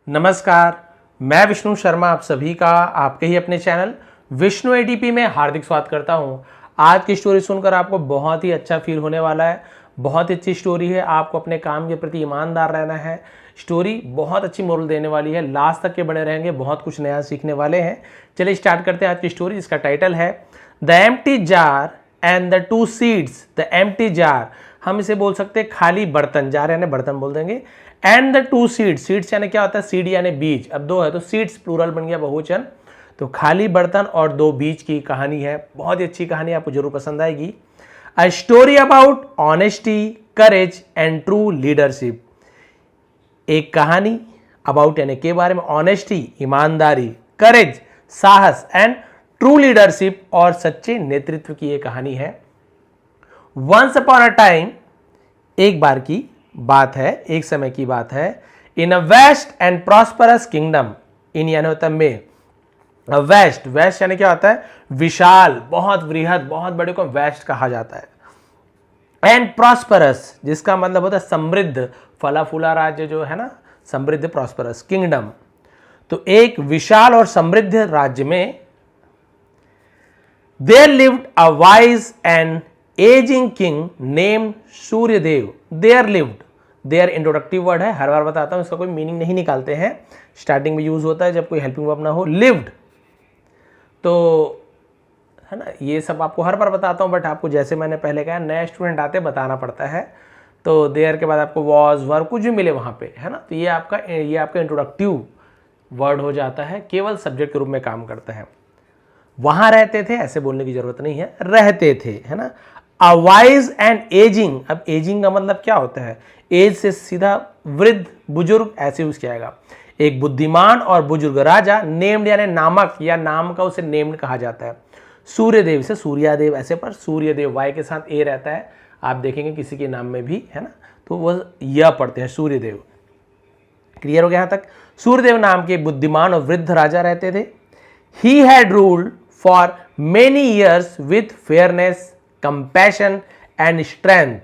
नमस्कार, मैं विष्णु शर्मा आप सभी का आपके ही अपने चैनल विष्णु एडीपी में हार्दिक स्वागत करता हूं। आज की स्टोरी सुनकर आपको बहुत ही अच्छा फील होने वाला है। बहुत ही अच्छी स्टोरी है। आपको अपने काम के प्रति ईमानदार रहना है। स्टोरी बहुत अच्छी मोरल देने वाली है। लास्ट तक के बने रहेंगे, बहुत कुछ नया सीखने वाले हैं। चलिए स्टार्ट करते हैं आज की स्टोरी। इसका टाइटल है the empty jar and the two seeds. The empty jar, हम इसे बोल सकते हैं खाली बर्तन। जार यानी बर्तन बोल देंगे। And the two seeds, seeds यानी क्या होता है? सीड यानी बीज। अब दो है तो सीड्स प्लूरल बन गया, बहुवचन। तो खाली बर्तन और दो बीज की कहानी है। बहुत ही अच्छी कहानी, आपको जरूर पसंद आएगी। A story about honesty, courage and true leadership. एक कहानी अबाउट यानी के बारे में, ऑनेस्टी ईमानदारी, करेज साहस एंड ट्रू लीडरशिप और सच्चे नेतृत्व की यह कहानी है। वंस अपॉन अ टाइम, एक बार की बात है, एक समय की बात है। In a vast and prosperous kingdom, in यानी होता है में। वेस्ट, वेस्ट यानी क्या होता है? विशाल, बहुत वृहद, बहुत बड़े को वेस्ट कहा जाता है। एंड प्रॉस्परस, जिसका मतलब होता है समृद्ध, फला फूला राज्य जो है ना, समृद्ध प्रॉस्परस किंगडम। तो एक विशाल और समृद्ध राज्य में there lived a wise and ageing king named Suryadev. There lived, there introductory word है, हर बार बताता हूं, इसका कोई मीनिंग नहीं निकालते हैं। स्टार्टिंग में यूज होता है जब कोई हेल्पिंग वर्ब ना हो। लिव्ड तो है ना, ये सब आपको हर बार बताता हूं, बट आपको जैसे मैंने पहले कहा, नया स्टूडेंट आते बताना पड़ता है। तो देयर के बाद आपको वॉज वर्ब कुछ भी मिले वहां पे, है ना, तो ये आपका इंट्रोडक्टिव वर्ड हो जाता है, केवल सब्जेक्ट के रूप में काम करता है। वहां रहते थे, ऐसे बोलने की जरूरत नहीं है, रहते थे, है ना। अ वाइज एंड एजिंग, अब एजिंग का मतलब क्या होता है? एज से सीधा वृद्ध, बुजुर्ग, ऐसे यूज किया जाएगा। एक बुद्धिमान और बुजुर्ग राजा, नेम्ड यानी नामक, या नाम का उसे नेम्ड कहा जाता है। सूर्यदेव से सूर्यादेव, ऐसे पर सूर्यदेव वाई के साथ ए रहता है, आप देखेंगे किसी के नाम में भी, है ना, तो वह यह पढ़ते हैं सूर्यदेव। क्लियर हो गया यहां तक? सूर्यदेव नाम के बुद्धिमान और वृद्ध राजा रहते थे। He had ruled for many years with fairness, compassion and strength.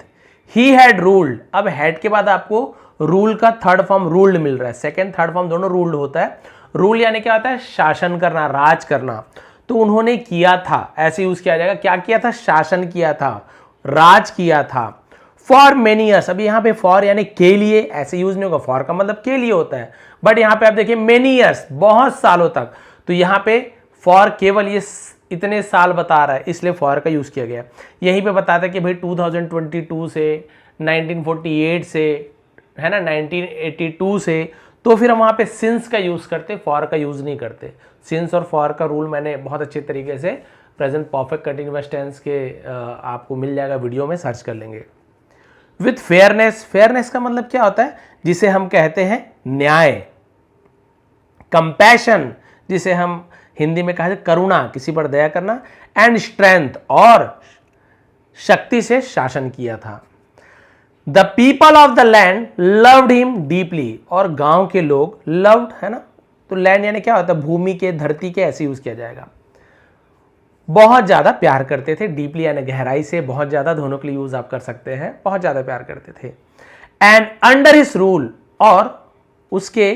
He had ruled, अब हैड के बाद आपको रूल का थर्ड फॉर्म रूल्ड मिल रहा है। सेकंड थर्ड फॉर्म दोनों रूल्ड होता है। रूल यानी क्या होता है? शासन करना, राज करना। तो उन्होंने किया था, ऐसे यूज किया जाएगा। क्या किया था? शासन किया था, राज किया था। फॉर मेनी ईयर्स, अभी यहां पे फॉर यानी के लिए, ऐसे यूज नहीं होगा। फॉर का मतलब के लिए होता है, बट यहां पे आप देखिए मेनी ईयर्स, बहुत सालों तक। तो यहां पे फॉर केवल ये इतने साल बता रहा है, इसलिए फॉर का यूज किया गया। यहीं पे बताता है कि भाई 2022 से, 1948 से, है ना, 1982 से, तो फिर हम वहां पे सिंस का यूज करते, फॉर का यूज नहीं करते। सिंस और फॉर का रूल मैंने बहुत अच्छे तरीके से प्रेजेंट परफेक्ट कंटीन्यूअस टेंस के आपको मिल जाएगा, वीडियो में सर्च कर लेंगे। विथ फेयरनेस, फेयरनेस का मतलब क्या होता है? जिसे हम कहते हैं न्याय। कंपैशन, जिसे हम हिंदी में कहा जाए करुणा, किसी पर दया करना। एंड स्ट्रेंथ, और शक्ति से शासन किया था। The people of the land loved him deeply, और गांव के लोग, लव्ड है ना, तो लैंड यानी क्या होता है? भूमि के, धरती के, ऐसे यूज किया जाएगा। बहुत ज्यादा प्यार करते थे। डीपली यानी गहराई से, बहुत ज्यादा, दोनों के लिए यूज आप कर सकते हैं। बहुत ज्यादा प्यार करते थे। एंड अंडर हिज रूल, और उसके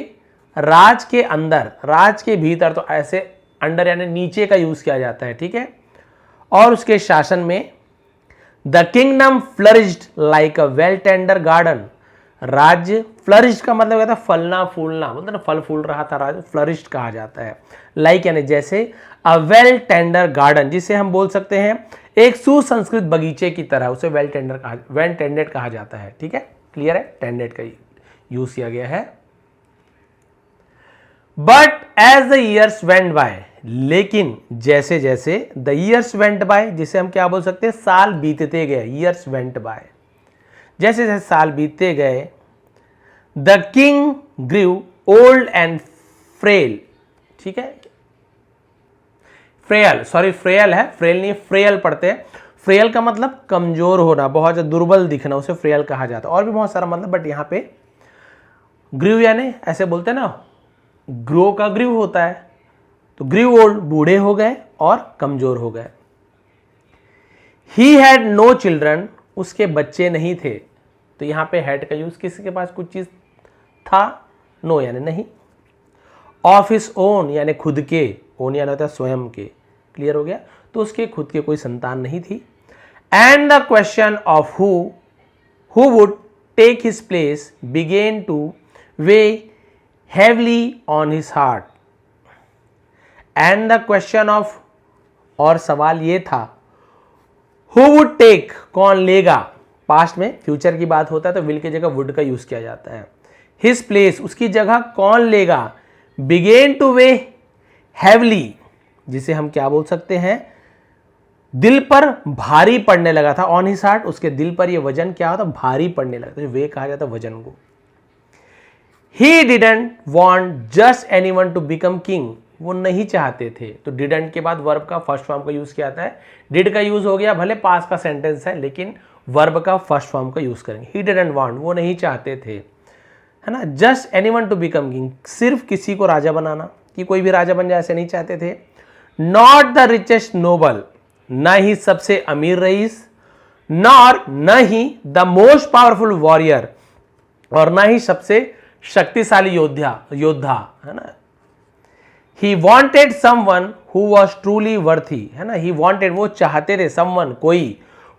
राज के अंदर, राज के भीतर, तो ऐसे अंडर यानी नीचे का यूज किया जाता है, ठीक है। और उसके शासन में the kingdom flourished like a well tender garden. राज्य, फ्लरिश्ड का मतलब कहता है फलना फूलना, बोलते ना, फल फूल रहा था राज्य, फ्लरिश्ड कहा जाता है। लाइक यानी जैसे, अ वेल टेंडर गार्डन, जिसे हम बोल सकते हैं एक सुसंस्कृत बगीचे की तरह, उसे वेल टेंडेड कहा जाता है, ठीक है। क्लियर है? टेंडेड का यूज किया गया है। But as the years went by, लेकिन जैसे जैसे, द ईयर्स वेंट बाय, जिसे हम क्या बोल सकते हैं? साल बीतते गए। ईयर्स वेंट बाय, जैसे जैसे साल बीतते गए। The king grew old and frail, ठीक है। फ्रेयल, सॉरी फ्रेयल है, फ्रेल नहीं, फ्रेयल पढ़ते हैं। फ्रेयल का मतलब कमजोर होना, बहुत ज्यादा दुर्बल दिखना, उसे फ्रेयल कहा जाता है। और भी बहुत सारा मतलब, बट यहां पे ग्रीव यानी ऐसे बोलते हैं ना, ग्रो का ग्रीव होता है, तो ग्रीव ओल्ड, बूढ़े हो गए और कमजोर हो गए। ही हैड नो चिल्ड्रन, उसके बच्चे नहीं थे। तो यहां पे हैड का यूज, किसी के पास कुछ चीज था, नो यानी नहीं। ऑफ हिज ओन यानी खुद के, ओन यानी होता है स्वयं के, क्लियर हो गया, तो उसके खुद के कोई संतान नहीं थी। And the question of who would take his place began to weigh heavily on his heart. And the question of, और सवाल ये था, हु वुड टेक, कौन लेगा, पास्ट में फ्यूचर की बात होता है तो विल की जगह वुड का यूज किया जाता है, हिज प्लेस, उसकी जगह कौन लेगा, बिगेन टू वे हैवली, जिसे हम क्या बोल सकते हैं, दिल पर भारी पड़ने लगा था, ऑन हिज हार्ट, उसके दिल पर यह वजन क्या होता, भारी पड़ने लगा था, वे कहा जाता वजन को। He didn't want just anyone to become king, वो नहीं चाहते थे, तो डिडंट के बाद वर्ब का फर्स्ट फॉर्म का यूज किया जाता है, डिड का यूज हो गया, भले पास का सेंटेंस है लेकिन वर्ब का फर्स्ट फॉर्म का यूज करेंगे। ही डिडंट वांट, वो नहीं चाहते थे, है ना, just anyone to become king, सिर्फ किसी को राजा बनाना, कि कोई भी राजा बन जाए, ऐसे नहीं चाहते थे। नॉट द रिचेस्ट नोबल, न ही सबसे अमीर रईस, नॉर न ही द मोस्ट पावरफुल वॉरियर, और न ही सबसे शक्तिशाली योद्धा, है ना। He wanted someone who was truly worthy, है ना, he wanted, वो चाहते थे, someone, कोई,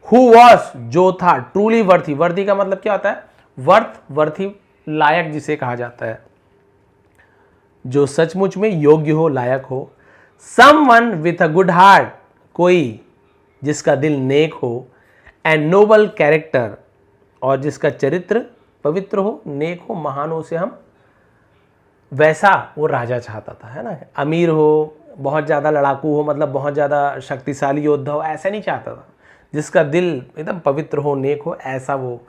who was, जो था, truly worthy, worthy का मतलब क्या होता है, worthy, लायक जिसे कहा जाता है, जो सचमुच में योग्य हो, लायक हो। someone with a good heart, कोई जिसका दिल नेक हो, and noble character, और जिसका चरित्र पवित्र हो, नेक हो, महान हो, उसे हम, वैसा वो राजा चाहता था, है ना, अमीर हो, बहुत ज़्यादा लड़ाकू हो, मतलब बहुत ज़्यादा शक्तिशाली योद्धा हो, ऐसा नहीं चाहता था, जिसका दिल एकदम पवित्र हो, नेक हो, ऐसा वो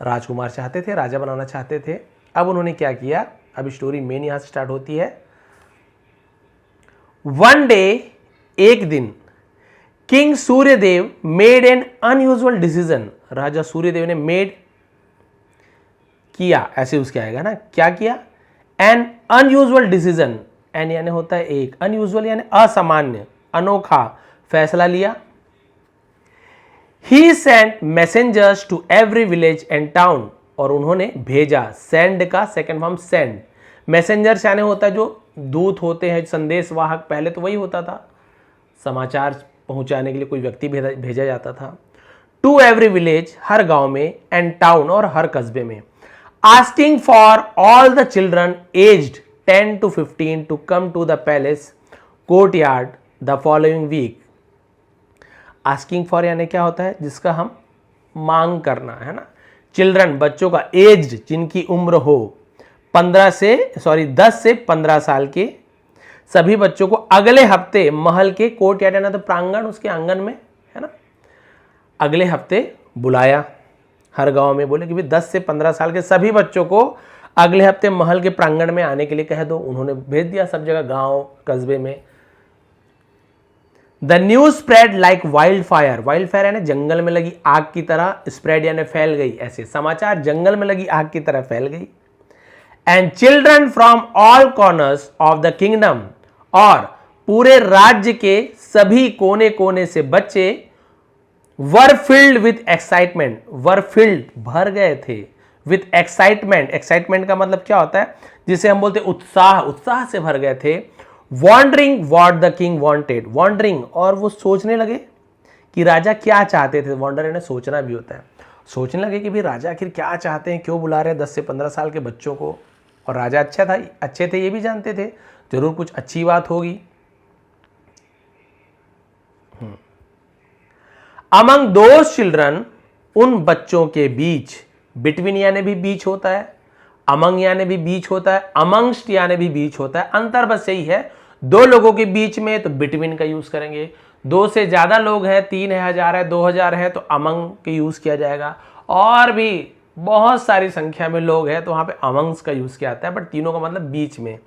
राजकुमार चाहते थे, राजा बनाना चाहते थे। अब उन्होंने क्या किया, अब स्टोरी मेन यहाँ से स्टार्ट होती है। वन डे, एक दिन, king Suryadev made an unusual decision, राजा सूर्यदेव ने मेड किया, ऐसे उसके आएगा ना, क्या किया, एन अनयूजुअल डिसीजन, एन यानी होता है एक, अनयूजुअल यानी असामान्य, अनोखा फैसला लिया। He sent messengers to every village and town, और उन्होंने भेजा, सेंड का सेकंड फॉर्म सेंड, मैसेंजर्स यानी होता है जो दूत होते हैं, संदेश वाहक, पहले तो वही होता था, समाचार पहुंचाने के लिए कोई व्यक्ति भेजा जाता था। टू एवरी विलेज, हर गांव में, एंड टाउन, और हर कस्बे में, asking for all the children aged 10 to 15 to come to the palace courtyard the following week। asking for यानी क्या होता है, जिसका हम मांग करना, है ना, चिल्ड्रन बच्चों का, एज्ड जिनकी उम्र हो 10 से 15 साल के, सभी बच्चों को अगले हफ्ते महल के कोर्टयार्ड यानी तो प्रांगण, उसके आंगन में, है ना, अगले हफ्ते बुलाया, हर गांव में बोले कि भाई 10 से 15 साल के सभी बच्चों को अगले हफ्ते महल के प्रांगण में आने के लिए कह दो। उन्होंने भेज दिया सब जगह, गांव कस्बे में। The news spread like wild fire, wild fire यानी जंगल में लगी आग की तरह, स्प्रेड यानी फैल गई, ऐसे समाचार जंगल में लगी आग की तरह फैल गई। And children from all corners of the kingdom, और पूरे राज्य के सभी कोने कोने से बच्चे were filled with excitement, were filled भर गए थे, विथ एक्साइटमेंट, एक्साइटमेंट का मतलब क्या होता है, जिसे हम बोलते उत्साह, उत्साह से भर गए थे। Wondering what the king wanted, wondering, और वो सोचने लगे कि राजा क्या चाहते थे, वॉन्डर यानी सोचना भी होता है, सोचने लगे कि भाई राजा आखिर क्या चाहते हैं, क्यों बुला रहे हैं 10 से 15 साल के बच्चों को। और राजा अच्छे थे ये भी जानते थे, जरूर कुछ अच्छी बात होगी। अमंग दोज चिल्ड्रन, उन बच्चों के बीच, बिटवीन यानी भी बीच होता है, अमंग यानी भी बीच होता है, अमंगस्ट यानी भी बीच होता है, अंतर बस यही है, दो लोगों के बीच में तो बिटवीन का यूज करेंगे, 2 से ज्यादा लोग हैं, 3000 है, 2000 है, तो अमंग का यूज किया जाएगा, और भी बहुत सारी संख्या में लोग हैं तो वहां पे अमंग्स का यूज किया जाता है, बट तीनों का मतलब बीच में।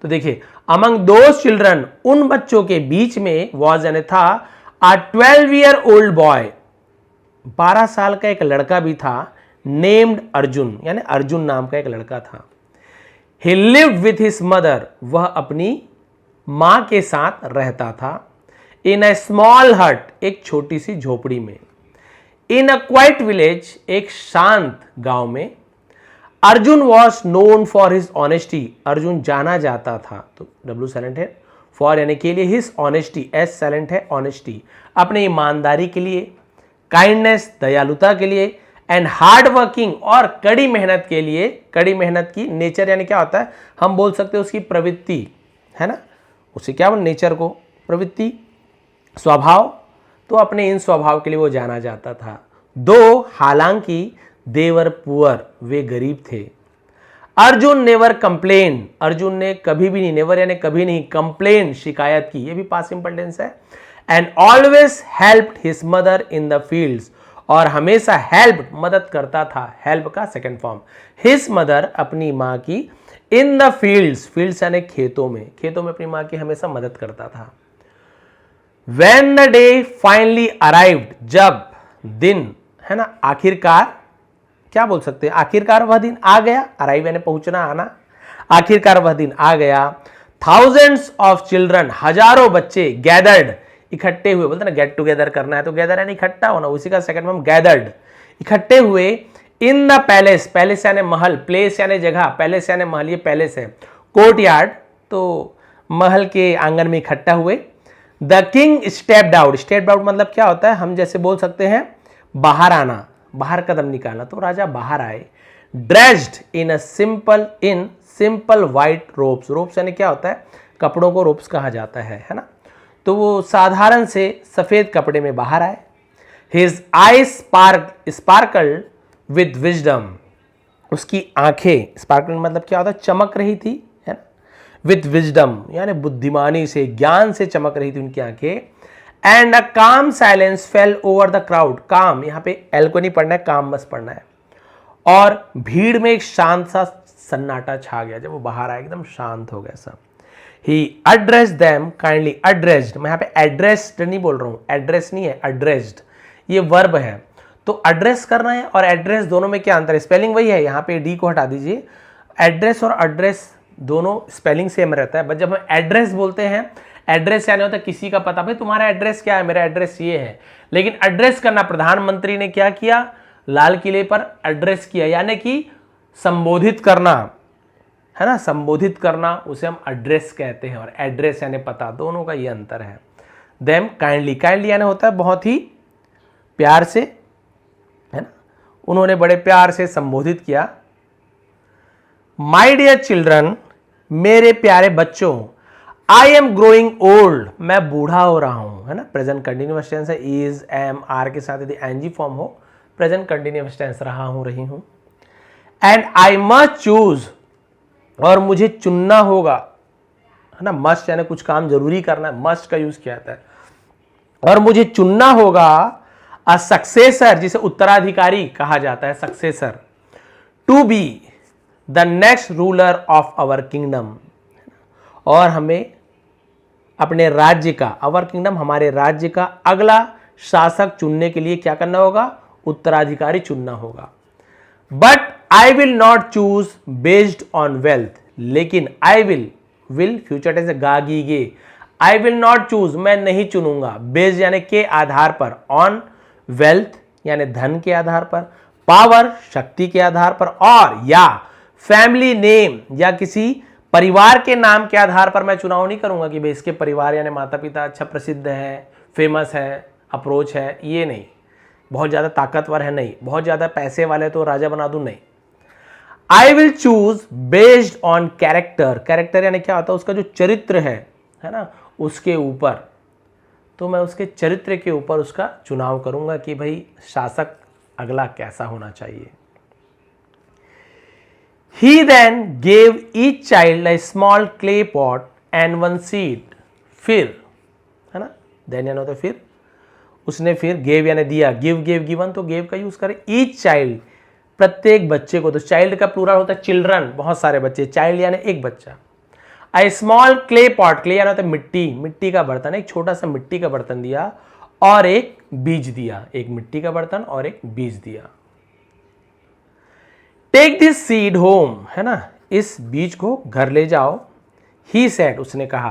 तो देखिए, अमंग दोज चिल्ड्रन, उन बच्चों के बीच में, वॉज यानी था, A 12-year-old boy, 12 साल का एक लड़का भी था, नेम्ड अर्जुन, यानी अर्जुन नाम का एक लड़का था। He lived with his mother, वह अपनी मां के साथ रहता था। In a small hut, एक छोटी सी झोपड़ी में। In a quiet village, एक शांत गांव में। Arjun was known for his honesty, Arjun जाना जाता था, तो W साइलेंट है, फॉर यानी के लिए, हिज ऑनेस्टी, S साइलेंट है, ऑनेस्टी अपने ईमानदारी के लिए, काइंडनेस दयालुता के लिए, एंड हार्ड वर्किंग और कड़ी मेहनत के लिए। कड़ी मेहनत की नेचर यानी क्या होता है, हम बोल सकते हैं उसकी प्रवृत्ति, है ना, उसे क्या बोल, नेचर को, प्रवृत्ति, स्वभाव, तो अपने इन स्वभाव के लिए वो जाना जाता था। दो हालांकि देवर पुअर, वे गरीब थे। अर्जुन नेवर कंप्लेन, अर्जुन ने कभी भी नहीं, नेवर यानी कभी नहीं, कंप्लेन शिकायत की, ये भी पास्ट सिंपल टेंस है। And always helped his mother in the fields, और हमेशा हेल्प मदद करता था, हेल्प का सेकंड फॉर्म, हिज मदर अपनी माँ की, इन द फील्ड्स, फील्ड्स यानी खेतों में, खेतों में अपनी माँ की हमेशा मदद करता था। When the day finally arrived, जब दिन, है ना, आखिरकार, क्या बोल सकते हैं, आखिरकार वह दिन आ गया, अराइव यानी पहुंचना, आना, आखिरकार वह दिन आ गया। थाउजेंड्स ऑफ चिल्ड्रन, हजारों बच्चे, गैदर्ड इकट्ठे हुए, बोलते ना गेट टुगेदर करना है, तो गैदर यानी इकट्ठा होना, उसी का सेकंड फॉर्म गैदर्ड, इकट्ठे हुए। इन द पैलेस, पैलेस यानी महल, प्लेस यानी जगह, पैलेस यानी महल, ये पैलेस है। कोर्ट यार्ड, तो महल के आंगन में इकट्ठा हुए। The king stepped out, stepped out मतलब क्या होता है, हम जैसे बोल सकते हैं बाहर आना, बाहर कदम निकालना, तो राजा बाहर आए। Dressed in simple white ropes, ropes यानी क्या होता है, कपड़ों को रोब्स कहा जाता है ना, तो वो साधारण से सफेद कपड़े में बाहर आए। His I sparkled with wisdom, उसकी आंखें, स्पार्कल मतलब क्या होता है, चमक रही थी, है ना, विद विजडम यानी बुद्धिमानी से, ज्ञान से चमक रही थी उनकी आंखें। एंड अ काम silence fail over the crowd, काम यहाँ पे एल को नहीं पढ़ना है, काम बस पढ़ना है। और भीड़ में एक शांत सा सन्नाटा छा गया, जब वो बाहर आया एकदम शांत हो गया सब। ही एड्रेस्ड देम काइंडली, एड्रेस्ड, मैं यहाँ पे एड्रेस्ड नहीं बोल रहा हूँ, एड्रेस नहीं है, एड्रेस्ड ये वर्ब है, तो एड्रेस करना है और एड्रेस दोनों में क्या अंतर है, स्पेलिंग वही है, यहाँ पे डी को हटा दीजिए। एड्रेस और एड्रेस दोनों स्पेलिंग सेम रहता है, बट जब हम एड्रेस बोलते हैं, एड्रेस यानी होता है किसी का पता, भाई तुम्हारा एड्रेस क्या है, मेरा एड्रेस ये है। लेकिन एड्रेस करना, प्रधानमंत्री ने क्या किया, लाल किले पर एड्रेस किया, यानी कि संबोधित करना, है ना, संबोधित करना, उसे हम एड्रेस कहते हैं, और एड्रेस यानी पता, दोनों का ये अंतर है। देम काइंडली, काइंडली यानी होता है बहुत ही प्यार से, है ना, उन्होंने बड़े प्यार से संबोधित किया। माय डियर चिल्ड्रन, मेरे प्यारे बच्चों, आई एम ग्रोइंग ओल्ड, मैं बूढ़ा हो रहा हूं, है ना, प्रेजेंट कंटिन्यूअस टेंस है, इज, एम, आर के साथ यदि एनजी फॉर्म हो, प्रेजेंट कंटिन्यूअस टेंस रहा हूं, रही हूं। एंड आई मस्ट चूज, और मुझे चुनना होगा, है ना, मस्ट यानी कुछ काम जरूरी करना है, मस्ट का यूज किया जाता है, और मुझे चुनना होगा अ सक्सेसर, जिसे उत्तराधिकारी कहा जाता है, successor, to be the next ruler of our kingdom, और हमें अपने राज्य का, आवर किंगडम हमारे राज्य का अगला शासक चुनने के लिए क्या करना होगा, उत्तराधिकारी चुनना होगा। But I will not choose based on wealth, लेकिन आई विल फ्यूचर टेंस गागी गे, आई विल नॉट चूज, मैं नहीं चुनूंगा, बेस्ड यानी के आधार पर, ऑन वेल्थ यानी धन के आधार पर, पावर शक्ति के आधार पर, और या फैमिली नेम या किसी परिवार के नाम के आधार पर मैं चुनाव नहीं करूंगा कि भाई इसके परिवार यानी माता पिता अच्छा प्रसिद्ध है, फेमस है, अप्रोच है, ये नहीं, बहुत ज्यादा ताकतवर है नहीं, बहुत ज्यादा पैसे वाले तो राजा बना दूं, नहीं। I will choose based on character, character यानी क्या होता है, उसका जो चरित्र है ना, उसके ऊपर, तो मैं उसके चरित्र के ऊपर उसका चुनाव करूंगा कि भाई शासक अगला कैसा होना चाहिए। He then gave each child a small clay pot and one seed. फिर, है ना, then यानी होता है फिर, उसने फिर gave यानी दिया, give gave given, तो gave का यूज करें। each child, प्रत्येक बच्चे को, तो child का प्लूरल होता है children, बहुत सारे बच्चे, child यानी एक बच्चा। a small clay pot, clay यानी होता है मिट्टी, मिट्टी का बर्तन, एक छोटा सा मिट्टी का बर्तन दिया, और एक बीज दिया, एक मिट्टी का बर्तन और एक बीज दिया। टेक दिस सीड होम, है ना, इस बीज को घर ले जाओ। ही सेड, उसने कहा।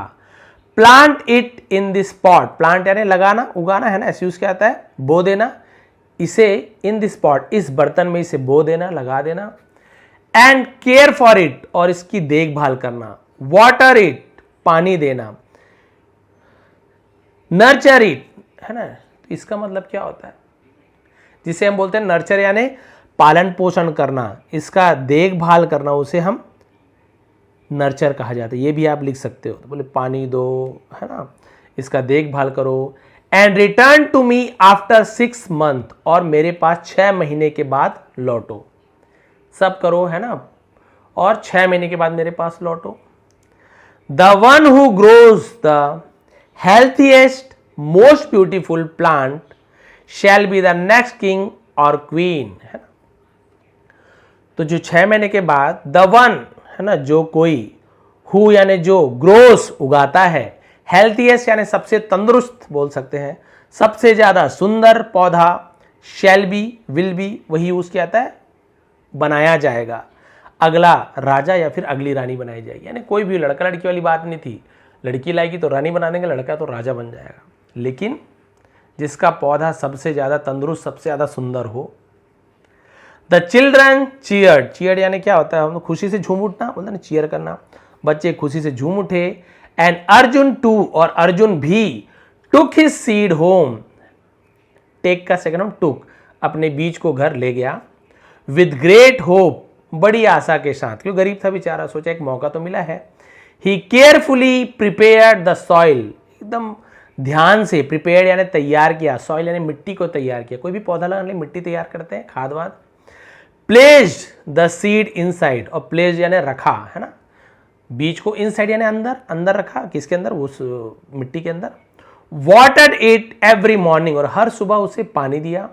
Plant it in this pot, plant यानी लगाना, उगाना, है ना, ऐसे यूज क्या आता है, बो देना, इसे इन दिस पॉट, इस बर्तन में इसे बो देना, लगा देना। एंड केयर फॉर इट, और इसकी देखभाल करना, वाटर इट, पानी देना, नर्चर इट, है ना। इसका मतलब क्या होता है, जिसे हम बोलते हैं नर्चर यानी पालन पोषण करना, इसका देखभाल करना, उसे हम नर्चर कहा जाता है। ये भी आप लिख सकते हो, तो बोले पानी दो, है ना, इसका देखभाल करो। And return to me after 6 month, और मेरे पास 6 महीने के बाद लौटो। सब करो, है ना, और 6 महीने के बाद मेरे पास लौटो। The one who grows the healthiest most beautiful plant shall be the next king और क्वीन, है ना। तो जो 6 महीने के बाद द वन, है ना, जो कोई, हु यानी जो, ग्रोस उगाता है, हेल्थीएस्ट यानी सबसे तंदुरुस्त बोल सकते हैं, सबसे ज्यादा सुंदर पौधा, शैल बी, विल बी, वही यूज किया जाता है, बनाया जाएगा, अगला राजा या फिर अगली रानी बनाई जाएगी। यानी कोई भी लड़का लड़की वाली बात नहीं थी, लड़की लाएगी तो रानी बना देंगे, लड़का तो राजा बन जाएगा। लेकिन जिसका पौधा सबसे ज्यादा तंदुरुस्त, सबसे ज्यादा सुंदर हो। द चिल्ड्रन चीयर्ड, चीयर्ड यानी क्या होता है, हम खुशी से झूम उठना बोलते ना, चीयर करना, बच्चे खुशी से झूम उठे। एंड अर्जुन टू, और अर्जुन भी, took his seed home, take का सेकंड हम टुक, अपने बीज को घर ले गया। विद ग्रेट होप, बड़ी आशा के साथ, क्यों गरीब था बेचारा, सोचा एक मौका तो मिला है। ही केयरफुली प्रिपेयर्ड द सॉइल, एकदम ध्यान से, प्रिपेयर्ड यानी तैयार किया, सॉइल यानी मिट्टी को तैयार किया, कोई भी पौधा लगाने मिट्टी तैयार करते हैं, खाद वाद। प्लेस्ड द सीड इनसाइड, और प्लेस्ड यानी रखा, है ना, बीज को इनसाइड यानी अंदर, अंदर रखा, किसके अंदर, उस मिट्टी के अंदर। वाटर्ड इट एवरी मॉर्निंग, और हर सुबह उसे पानी दिया।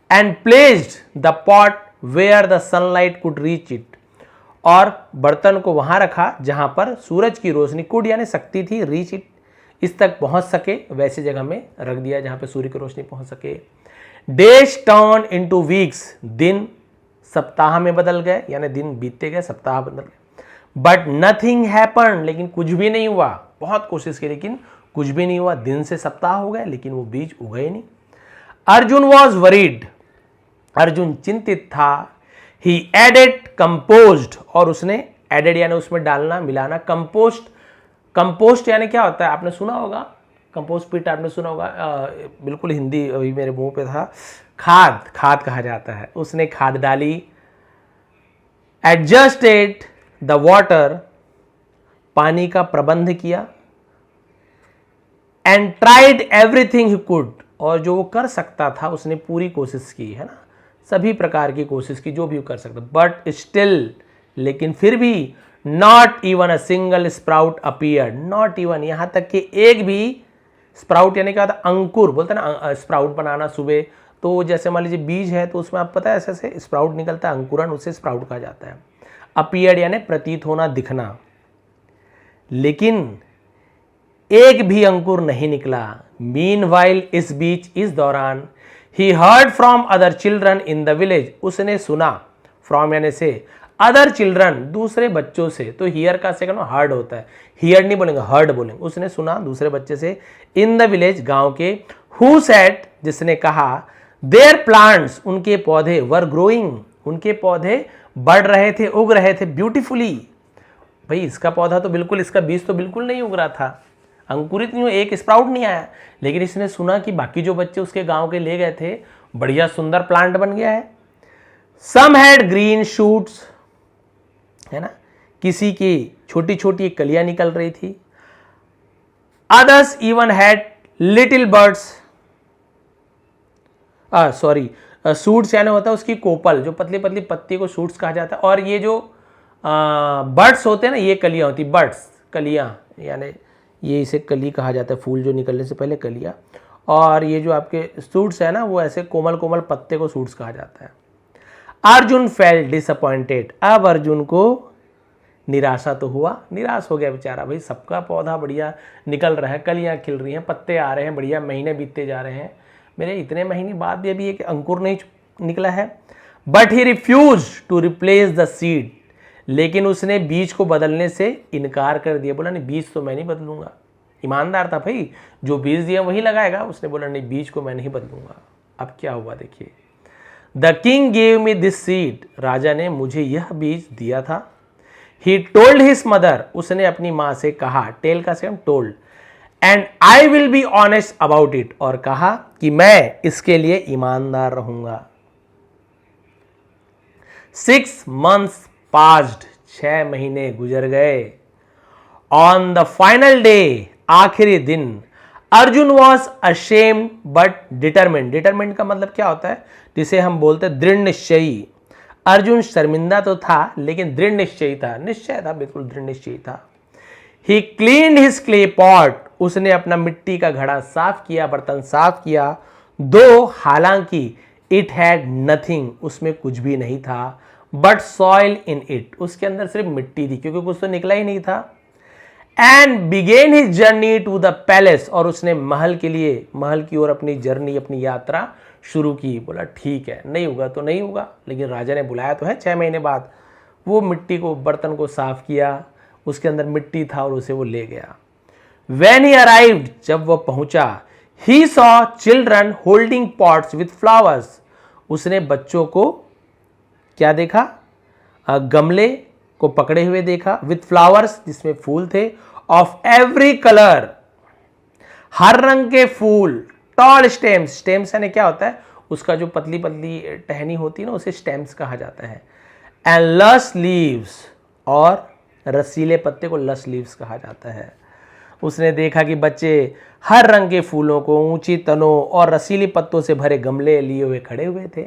And placed the pot where the sunlight could reach it, और बर्तन को वहां रखा जहां पर सूरज की रोशनी, कुड यानी शक्ति थी, रीच इट, इस तक पहुंच सके, वैसी जगह में रख दिया जहां पे सूर्य की रोशनी पहुंच सके। डेज टर्न इनटू वीक्स, दिन सप्ताह में बदल गए, यानी दिन बीतते गए, सप्ताह बदल गए। बट नथिंग हैपन, लेकिन कुछ भी नहीं हुआ, बहुत कोशिश की लेकिन कुछ भी नहीं हुआ, दिन से सप्ताह हो गए लेकिन वो बीज उगे नहीं। अर्जुन वॉज वरीड, अर्जुन चिंतित था। ही एडेड कंपोस्ट, और उसने एडेड यानी उसमें डालना, मिलाना, कंपोस्ट, कंपोस्ट यानी क्या होता है, आपने सुना होगा, कंपोस्ट पिट आपने सुना होगा, बिल्कुल हिंदी अभी मेरे मुंह पे था, खाद, खाद कहा जाता है। उसने खाद डाली। एडजस्टेड द वाटर, पानी का प्रबंध किया। And tried everything he could, और जो वो कर सकता था उसने पूरी कोशिश की, है ना, सभी प्रकार की कोशिश की जो भी कर सकता। बट स्टिल, लेकिन फिर भी, not even a single sprout appeared, not even, यहां तक कि एक भी स्प्राउट यानी क्या होता है, अंकुर बोलते हैं ना, स्प्राउट बनाना सुबह, तो जैसे मान लीजिए बीज है तो उसमें आप पता है ऐसे ऐसे स्प्राउट निकलता है, अंकुरन, उससे स्प्राउट कहा जाता है। अपीयर्ड यानी प्रतीत होना, दिखना, लेकिन एक भी अंकुर नहीं निकला। मीनवाइल, इस बीच, इस दौरान, he heard from other children in the village, उसने सुना, फ्रॉम यानी से, अदर चिल्ड्रन, दूसरे बच्चों से, तो हियर का सेकंड हर्ड होता है, हियर नहीं बोलेंगे, हर्ड बोलेंगे। उसने सुना दूसरे बच्चे से, इन द विलेज, गांव के, हु सेड, जिसने कहा, देयर प्लांट्स, उनके पौधे, वर ग्रोइंग, उनके पौधे बढ़ रहे थे, उग रहे थे, ब्यूटीफुली। भाई इसका पौधा तो बिल्कुल, इसका बीज तो बिल्कुल नहीं उग रहा था, अंकुरित नहीं हुआ, एक स्प्राउट नहीं आया, लेकिन इसने सुना कि बाकी जो बच्चे उसके गांव के ले गए थे, बढ़िया सुंदर प्लांट बन गया है। सम हैड ग्रीन शूट्स, है ना, किसी की छोटी छोटी कलियां निकल रही थी। Others even had little birds, sorry, suits यानी होता है उसकी कोपल, जो पतली पतली पत्ती को सूट्स कहा जाता है। और ये जो बर्ड्स होते हैं ना, ये कलियां होती, बर्ड्स, कलियां, यानी ये इसे कली कहा जाता है, फूल जो निकलने से पहले कलियां। और ये जो आपके सूट्स है ना, वो ऐसे कोमल कोमल पत्ते को सूट्स कहा जाता है। अर्जुन फेल्ट डिसअपॉइंटेड, अब अर्जुन को निराशा तो हुआ, निराश हो गया बेचारा, भाई सबका पौधा बढ़िया निकल रहा है, कलियां खिल रही हैं, पत्ते आ रहे हैं, बढ़िया महीने बीतते जा रहे हैं, मेरे इतने महीने बाद भी अभी एक अंकुर नहीं निकला है। But he refused to replace the seed, लेकिन उसने बीज को बदलने से इनकार कर दिया, बोला नहीं बीज तो मैं नहीं बदलूंगा। ईमानदार था भाई, जो बीज दिया वही लगाएगा, उसने बोला नहीं बीज को मैं नहीं बदलूंगा। अब क्या हुआ देखिए, the king gave me this seed, राजा ने मुझे यह बीज दिया था। ही टोल्ड हिज मदर, उसने अपनी मां से कहा, टेल का same told, and I will be honest about it, और कहा कि मैं इसके लिए ईमानदार रहूंगा। 6 months passed, 6 महीने गुजर गए। ऑन द फाइनल डे, आखिरी दिन, Arjun was ashamed but determined. Determined का मतलब क्या होता है, जिसे हम बोलते हैं दृढ़ निश्चयी। अर्जुन शर्मिंदा तो था लेकिन दृढ़ निश्चयी था, निश्चय था, बिल्कुल दृढ़ निश्चयी था। ही क्लीन्ड हिज क्ले पॉट, उसने अपना मिट्टी का घड़ा साफ किया, बर्तन साफ किया। दो, हालांकि इट हैड नथिंग, उसमें कुछ भी नहीं था, बट सॉइल इन इट, उसके अंदर सिर्फ मिट्टी थी क्योंकि कुछ तो निकला ही नहीं था। And began his journey to the palace, और उसने महल की ओर अपनी जर्नी, अपनी यात्रा शुरू की। बोला ठीक है, नहीं होगा तो नहीं होगा, लेकिन राजा ने बुलाया तो है 6 महीने बाद। वो मिट्टी को, बर्तन को साफ किया, उसके अंदर मिट्टी था और उसे वो ले गया। When he arrived, जब वो पहुंचा, he saw children holding pots with flowers, उसने बच्चों को क्या देखा, गमले को पकड़े हुए देखा, with flowers, जिसमें फूल थे, of every color, हर रंग के फूल, tall stems, stems यानी क्या होता है, उसका जो पतली पतली टहनी होती है ना, उसे stems कहा जाता है, and lush leaves, और रसीले पत्ते को lush leaves कहा जाता है। उसने देखा कि बच्चे हर रंग के फूलों को, ऊंची तनों और रसीली पत्तों से भरे गमले लिए हुए खड़े हुए थे।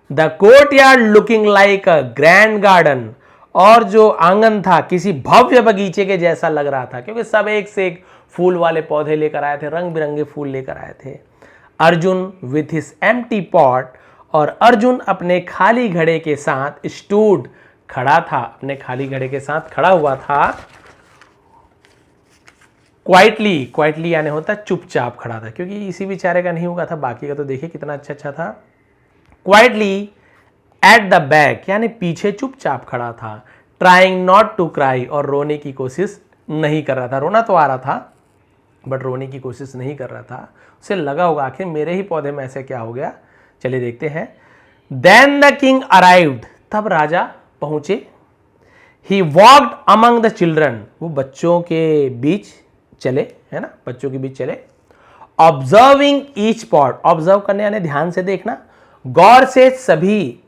The courtyard looking like a grand garden, और जो आंगन था किसी भव्य बगीचे के जैसा लग रहा था, क्योंकि सब एक से एक फूल वाले पौधे लेकर आए थे, रंग बिरंगे फूल लेकर आए थे। Arjun with his empty pot, और अर्जुन अपने खाली घड़े के साथ स्टूड, खड़ा था, अपने खाली घड़े के साथ खड़ा हुआ था। क्वाइटली यानी होता है चुपचाप खड़ा था, क्योंकि इसी बेचारे का नहीं हुआ था, बाकी का तो देखिए कितना अच्छा अच्छा था। क्वाइटली एट द बैक, यानी पीछे चुपचाप खड़ा था। ट्राइंग नॉट टू क्राई, और रोने की कोशिश नहीं कर रहा था। रोना तो आ रहा था बट रोने की कोशिश नहीं कर रहा था। उसे लगा होगा आखिर मेरे ही पौधे में ऐसे क्या हो गया, चलिए देखते हैं। देन द किंग अराइव्ड, तब राजा पहुंचे। ही वॉक्ड अमंग द चिल्ड्रन, वो बच्चों के बीच चले, है ना, बच्चों के बीच चले। ऑब्जर्विंग ईच पॉट, ऑब्जर्व करने यानी ध्यान से देखना, गौर से सभी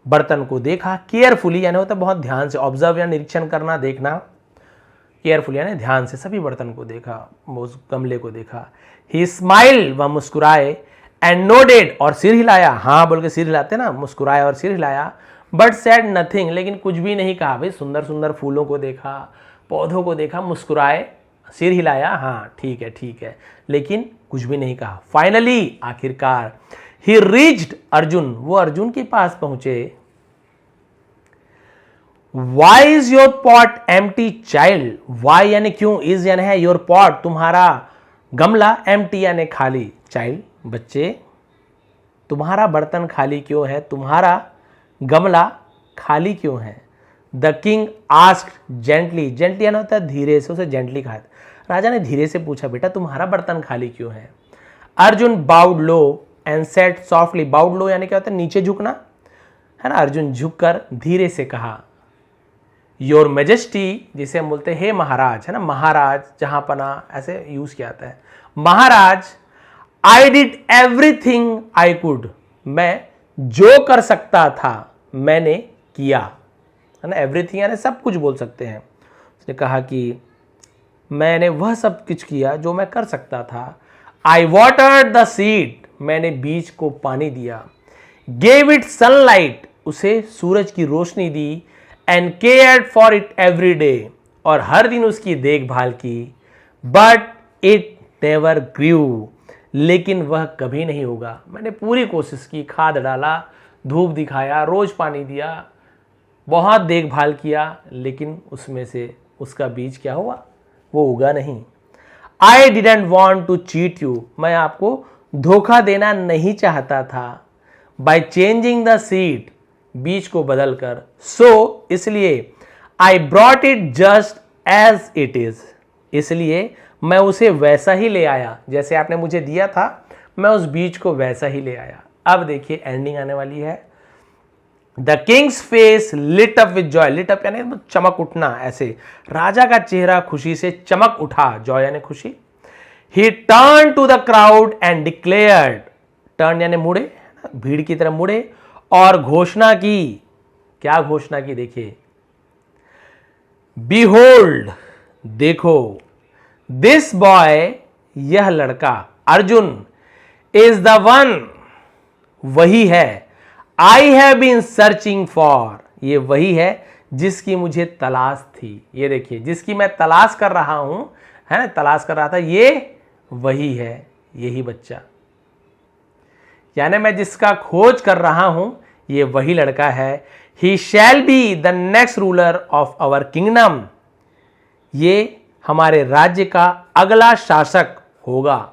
बर्तन को देखा। केयरफुली यानी होता है बहुत ध्यान से, ऑब्जर्व या निरीक्षण करना, देखना। केयरफुली यानी ध्यान से सभी बर्तन को देखा, उस गमले को देखा। ही स्माइल, वह मुस्कुराए। एंड नोडेड, और सिर हिलाया, हाँ बोल के सिर हिलाते ना, मुस्कुराया और सिर हिलाया। बट सेड नथिंग, लेकिन कुछ भी नहीं कहा। भाई सुंदर सुंदर फूलों को देखा, पौधों को देखा, मुस्कुराए, सिर हिलाया, हाँ ठीक है, लेकिन कुछ भी नहीं कहा। फाइनली, आखिरकार, ही रीच्ड अर्जुन, वो अर्जुन के पास पहुंचे। Why is your pot empty child, why यानी क्यों, इज यानी है, योर पॉट तुम्हारा गमला, एम्प्टी यानी खाली, चाइल्ड बच्चे, तुम्हारा बर्तन खाली क्यों है, तुम्हारा गमला खाली क्यों है। The king asked gently, gently यानी होता है धीरे से, उसे जेंटली कहा। राजा ने धीरे से पूछा, बेटा तुम्हारा बर्तन खाली क्यों है। Arjun bowed low and said softly, bowed low यानी क्या होता है, नीचे झुकना, है ना। अर्जुन झुककर धीरे से कहा, योर मेजेस्टी, जिसे हम बोलते हैं हे महाराज, है ना, महाराज, जहां पना, ऐसे यूज किया जाता है। Maharaj, I did everything I could, मैं जो कर सकता था मैंने किया, है ना। एवरीथिंग यानी सब कुछ बोल सकते हैं। उसने कहा कि मैंने वह सब कुछ किया जो मैं कर सकता था। आई वाटर्ड द सीड, मैंने बीज को पानी दिया। गेव इट सनलाइट, उसे सूरज की रोशनी दी। And cared for it every day, और हर दिन उसकी देखभाल की। बट इट नेवर ग्रू, लेकिन वह कभी नहीं होगा। मैंने पूरी कोशिश की, खाद डाला, धूप दिखाया, रोज पानी दिया, बहुत देखभाल किया, लेकिन उसमें से उसका बीज क्या हुआ, वो उगा नहीं। I didn't want to cheat you, मैं आपको धोखा देना नहीं चाहता था। बाय चेंजिंग द सीड, बीज को बदलकर। सो इसलिए, I brought it just as it is, इसलिए मैं उसे वैसा ही ले आया, जैसे आपने मुझे दिया था, मैं उस बीज को वैसा ही ले आया। अब देखिए एंडिंग आने वाली है। The king's face lit up with joy, lit up यानी चमक उठना, ऐसे राजा का चेहरा खुशी से चमक उठा, जॉय यानी खुशी। He turn to the crowd and declared, turn यानी मुड़े, भीड़ की तरफ मुड़े और घोषणा की। क्या घोषणा की देखिए, बीहोल्ड, देखो, दिस बॉय, यह लड़का, अर्जुन, इज द वन, वही है, I have been searching for, ये वही है जिसकी मुझे तलाश थी। ये देखिए, जिसकी मैं तलाश कर रहा हूं, है ना, तलाश कर रहा था, ये वही है, यही बच्चा, यानी मैं जिसका खोज कर रहा हूं ये वही लड़का है। He shall be the next ruler of our kingdom, ये हमारे राज्य का अगला शासक होगा।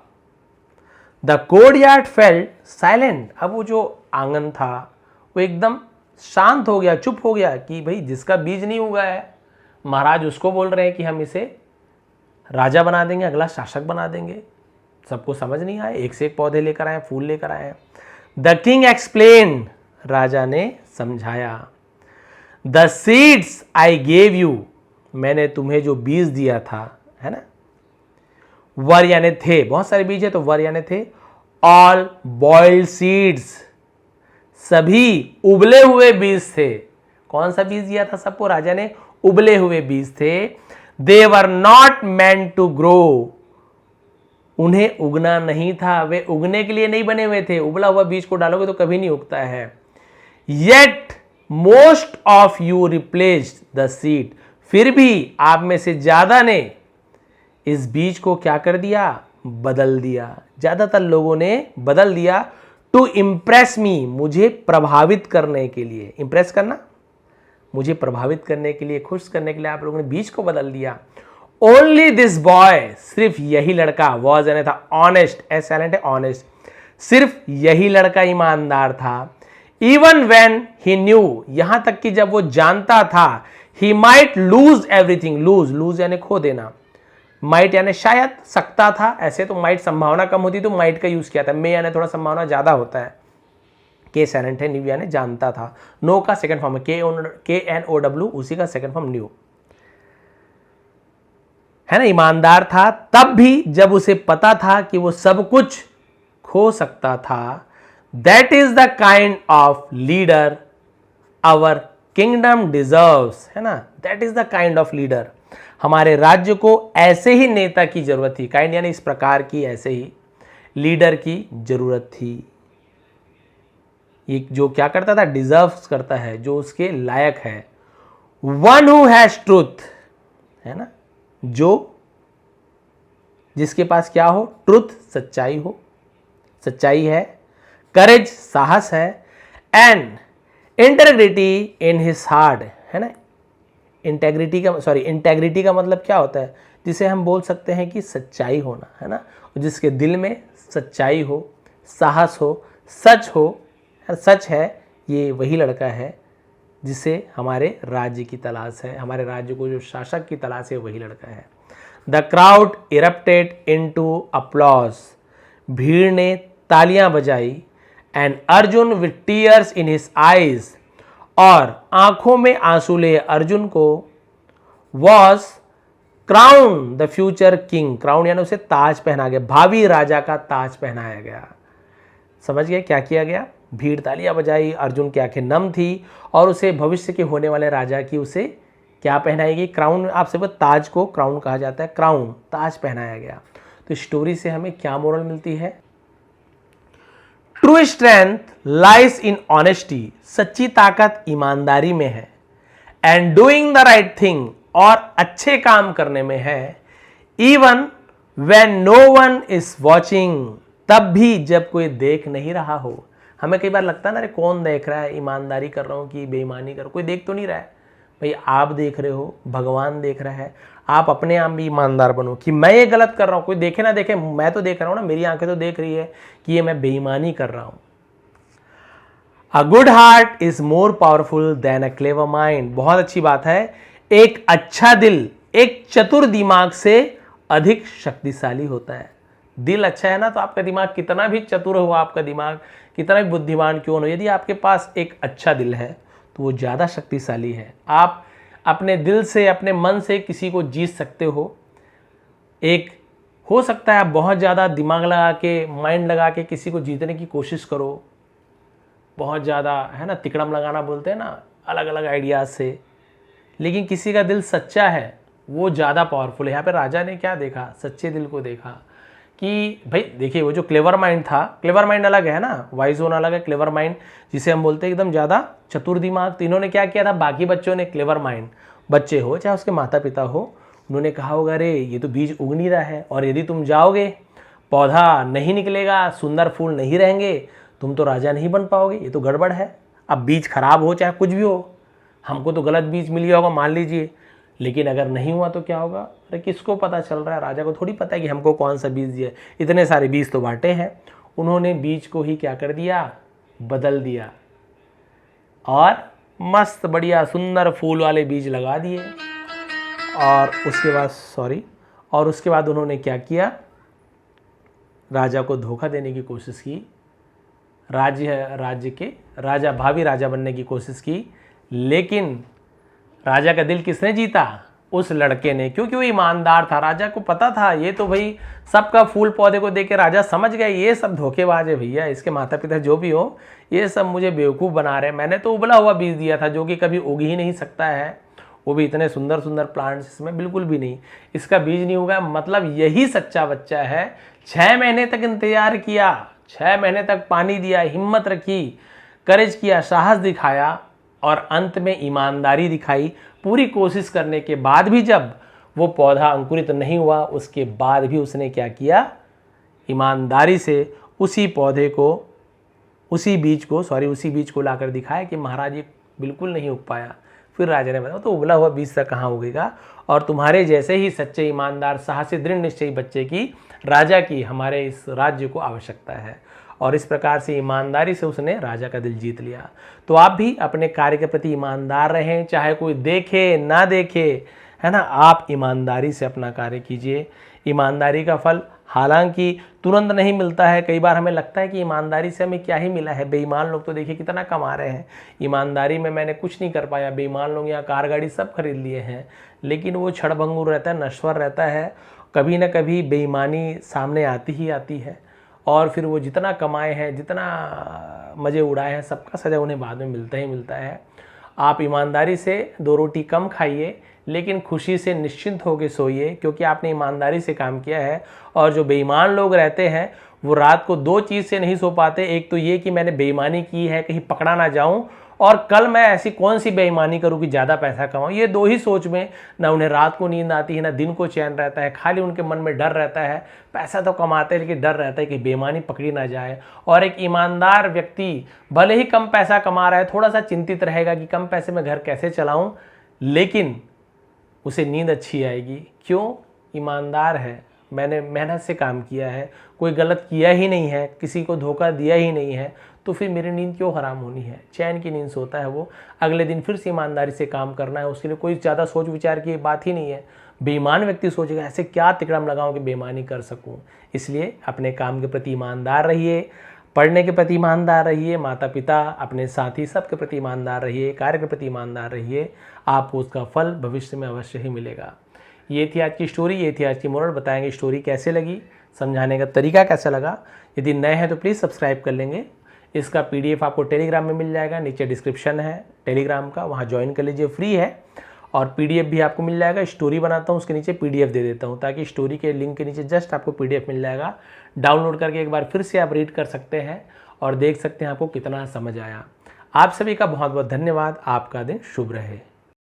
द कोर्टयार्ड फेल्ट साइलेंट, अब वो जो आंगन था वो एकदम शांत हो गया, चुप हो गया कि भाई जिसका बीज नहीं उगा है, महाराज उसको बोल रहे हैं कि हम इसे राजा बना देंगे, अगला शासक बना देंगे। सबको समझ नहीं आए, एक से एक पौधे लेकर आए, फूल लेकर आए। द किंग एक्सप्लेन, राजा ने समझाया। The seeds I gave you, मैंने तुम्हें जो बीज दिया था, है ना, वर यानी थे, बहुत सारे बीज है तो वर यानी थे। ऑल बॉइल्ड सीड्स, सभी उबले हुए बीज थे। कौन सा बीज दिया था सबको राजा ने? उबले हुए बीज थे। They were not meant to grow, उन्हें उगना नहीं था, वे उगने के लिए नहीं बने हुए थे। उबला हुआ बीज को डालोगे तो कभी नहीं उगता है। Yet most of you replaced the seed, फिर भी आप में से ज्यादा ने इस बीज को क्या कर दिया? बदल दिया। ज्यादातर लोगों ने बदल दिया। टू इम्प्रेस मी, मुझे प्रभावित करने के लिए, इंप्रेस करना, मुझे प्रभावित करने के लिए, खुश करने के लिए आप लोगों ने बीज को बदल दिया। ओनली दिस बॉय, सिर्फ यही लड़का, वॉज यानी था ऑनेस्ट, एस साइलेंट है, ऑनेस्ट, सिर्फ यही लड़का ईमानदार था। इवन वेन ही न्यू, यहां तक कि जब वो जानता था, he might lose everything, lose, lose यानी खो देना, माइट यानी शायद, सकता था, ऐसे तो माइट संभावना कम होती तो माइट का यूज किया था, मे यानी थोड़ा संभावना ज्यादा होता है, के साइलेंट है, न्यू यानी जानता था, नो का सेकंड फॉर्म है, के एन ओ डब्ल्यू, उसी का सेकंड फॉर्म न्यू, है ना, ईमानदार था तब भी जब उसे पता था कि वो सब कुछ खो सकता था। That is the kind of leader our kingdom deserves, है ना, that is the kind of leader, हमारे राज्य को ऐसे ही नेता की जरूरत थी। काइंड यानी इस प्रकार की, ऐसे ही लीडर की जरूरत थी। ये जो क्या करता था? डिजर्व्स करता है, जो उसके लायक है। वन हु हैज ट्रूथ, है ना, जो जिसके पास क्या हो? ट्रुथ, सच्चाई हो, सच्चाई है। करेज, साहस है। And integrity in his heart, है ना, इंटेग्रिटी का मतलब क्या होता है? जिसे हम बोल सकते हैं कि सच्चाई होना, है ना, जिसके दिल में सच्चाई हो, साहस हो, सच हो, सच है, ये वही लड़का है जिसे हमारे राज्य की तलाश है, हमारे राज्य को जो शासक की तलाश है वही लड़का है। The crowd erupted into applause, भीड़ ने तालियां बजाई। And Arjun with tears in his eyes, और आंखों में आंसू ले अर्जुन को, was crown the future king, crown यानी उसे ताज पहना गया, भावी राजा का ताज पहनाया गया। समझ गए क्या किया गया? भीड़ तालियां बजाई, अर्जुन की आंखें नम थी और उसे भविष्य के होने वाले राजा की उसे क्या पहनाई गई? क्राउन, आपसे वो ताज को क्राउन कहा जाता है, क्राउन, ताज पहनाया गया। तो स्टोरी से हमें क्या मोरल मिलती है? True strength lies in honesty, सच्ची ताकत ईमानदारी में है। And doing the right thing, और अच्छे काम करने में है। Even when no one is watching, तब भी जब कोई देख नहीं रहा हो। हमें कई बार लगता है ना, अरे कौन देख रहा है, ईमानदारी कर रहा हूं कि बेईमानी कर रहा हूं, कोई देख तो नहीं रहा है। भाई आप देख रहे हो, भगवान देख रहा है, आप अपने आप भी ईमानदार बनो कि मैं ये गलत कर रहा हूं, कोई देखे ना देखे, मैं तो देख रहा हूं ना, मेरी आंखें तो देख रही है कि ये मैं बेईमानी कर रहा हूं। A good heart is more powerful than a clever mind, बहुत अच्छी बात है, एक अच्छा दिल एक चतुर दिमाग से अधिक शक्तिशाली होता है। दिल अच्छा है ना, तो आपका दिमाग कितना भी चतुर हो, आपका दिमाग कितना भी बुद्धिमान क्यों न हो, यदि आपके पास एक अच्छा दिल है तो वो ज़्यादा शक्तिशाली है। आप अपने दिल से, अपने मन से किसी को जीत सकते हो। एक हो सकता है आप बहुत ज़्यादा दिमाग लगा के, माइंड लगा के किसी को जीतने की कोशिश करो, बहुत ज़्यादा, है ना, तिकड़म लगाना बोलते हैं ना, अलग अलग आइडियाज़ से, लेकिन किसी का दिल सच्चा है वो ज़्यादा पावरफुल है। यहाँ पे राजा ने क्या देखा, सच्चे दिल को देखा कि भाई देखिए वो जो क्लेवर माइंड था, क्लेवर माइंड अलग है ना, वाइज जोन अलग है, क्लेवर माइंड जिसे हम बोलते हैं एकदम ज़्यादा चतुर दिमाग। तो इन्होंने क्या किया था, बाकी बच्चों ने, क्लेवर माइंड बच्चे हो चाहे उसके माता पिता हो, उन्होंने कहा होगा अरे ये तो बीज उग नहीं रहा है, और यदि तुम जाओगे पौधा नहीं निकलेगा, सुंदर फूल नहीं रहेंगे, तुम तो राजा नहीं बन पाओगे, ये तो गड़बड़ है। अब बीज खराब हो चाहे कुछ भी हो, हमको तो गलत बीज मिल गया होगा मान लीजिए, लेकिन अगर नहीं हुआ तो क्या होगा, अरे किसको पता चल रहा है, राजा को थोड़ी पता है कि हमको कौन सा बीज दिया, इतने सारे बीज तो बांटे हैं। उन्होंने बीज को ही क्या कर दिया, बदल दिया, और मस्त बढ़िया सुंदर फूल वाले बीज लगा दिए। और उसके बाद उन्होंने क्या किया, राजा को धोखा देने की कोशिश की, राज्य के राजा, भावी राजा बनने की कोशिश की, लेकिन राजा का दिल किसने जीता, उस लड़के ने, क्योंकि वो ईमानदार था। राजा को पता था ये तो भाई सबका फूल पौधे को देख के राजा समझ गया ये सब धोखेबाज है भैया, इसके माता पिता जो भी हो ये सब मुझे बेवकूफ़ बना रहे हैं, मैंने तो उबला हुआ बीज दिया था जो कि कभी उग ही नहीं सकता है, वो भी इतने सुंदर सुंदर प्लांट्स इसमें बिल्कुल भी नहीं, इसका बीज नहीं उगा। मतलब यही सच्चा बच्चा है। 6 महीने तक इंतजार किया, 6 महीने तक पानी दिया, हिम्मत रखी, करेज किया, साहस दिखाया, और अंत में ईमानदारी दिखाई। पूरी कोशिश करने के बाद भी जब वो पौधा अंकुरित नहीं हुआ, उसके बाद भी उसने क्या किया, ईमानदारी से उसी बीज को लाकर दिखाया कि महाराज ये बिल्कुल नहीं उग पाया। फिर राजा ने बताया तो उबला हुआ बीज तक कहाँ उगेगा, और तुम्हारे जैसे ही सच्चे ईमानदार साहसी दृढ़ निश्चयी बच्चे की, राजा की हमारे इस राज्य को आवश्यकता है। और इस प्रकार से ईमानदारी से उसने राजा का दिल जीत लिया। तो आप भी अपने कार्य के प्रति ईमानदार रहें, चाहे कोई देखे ना देखे, है ना, आप ईमानदारी से अपना कार्य कीजिए। ईमानदारी का फल हालांकि तुरंत नहीं मिलता है, कई बार हमें लगता है कि ईमानदारी से हमें क्या ही मिला है, बेईमान लोग तो देखिए कितना कमा रहे हैं, ईमानदारी में मैंने कुछ नहीं कर पाया, बेईमान लोग यहाँ कार गाड़ी सब खरीद लिए हैं, लेकिन वो क्षणभंगुर रहता है, नश्वर रहता है, कभी ना कभी बेईमानी सामने आती ही आती है, और फिर वो जितना कमाए हैं, जितना मज़े उड़ाए हैं, सबका सजा उन्हें बाद में मिलता ही मिलता है। आप ईमानदारी से 2 रोटी कम खाइए, लेकिन खुशी से निश्चिंत होकर सोइए, क्योंकि आपने ईमानदारी से काम किया है। और जो बेईमान लोग रहते हैं वो रात को 2 चीज़ से नहीं सो पाते, एक तो ये कि मैंने बेईमानी की है कहीं पकड़ा ना जाऊं, और कल मैं ऐसी कौन सी बेईमानी करूं कि ज़्यादा पैसा कमाऊं। ये 2 ही सोच में ना उन्हें रात को नींद आती है, ना दिन को चैन रहता है, खाली उनके मन में डर रहता है। पैसा तो कमाते हैं लेकिन डर रहता है कि बेईमानी पकड़ी ना जाए। और एक ईमानदार व्यक्ति भले ही कम पैसा कमा रहा है, थोड़ा सा चिंतित रहेगा कि कम पैसे में घर कैसे चलाऊं, लेकिन उसे नींद अच्छी आएगी। क्यों? ईमानदार है, मैंने मेहनत से काम किया है, कोई गलत किया ही नहीं है, किसी को धोखा दिया ही नहीं है, तो फिर मेरी नींद क्यों हराम होनी है। चैन की नींद सोता है वो, अगले दिन फिर से ईमानदारी से काम करना है, उसके लिए कोई ज़्यादा सोच विचार की बात ही नहीं है। बेईमान व्यक्ति सोचेगा ऐसे क्या तिकड़म लगाऊं कि बेईमानी कर सकूं। इसलिए अपने काम के प्रति ईमानदार रहिए, पढ़ने के प्रति ईमानदार रहिए, माता पिता, अपने साथी सबके प्रति ईमानदार रहिए, कार्य के प्रति ईमानदार रहिए, आपको उसका फल भविष्य में अवश्य ही मिलेगा। ये थी आज की स्टोरी, ये थी आज की मोरल। बताएंगे स्टोरी कैसे लगी, समझाने का तरीका कैसा लगा। यदि नए हैं तो प्लीज़ सब्सक्राइब कर लेंगे। इसका PDF आपको टेलीग्राम में मिल जाएगा, नीचे डिस्क्रिप्शन है टेलीग्राम का, वहाँ ज्वाइन कर लीजिए, फ्री है। और PDF भी आपको मिल जाएगा। स्टोरी बनाता हूँ उसके नीचे PDF दे देता हूँ, ताकि स्टोरी के लिंक के नीचे जस्ट आपको PDF मिल जाएगा। डाउनलोड करके एक बार फिर से आप रीड कर सकते हैं और देख सकते हैं आपको कितना समझ आया। आप सभी का बहुत बहुत धन्यवाद। आपका दिन शुभ रहे।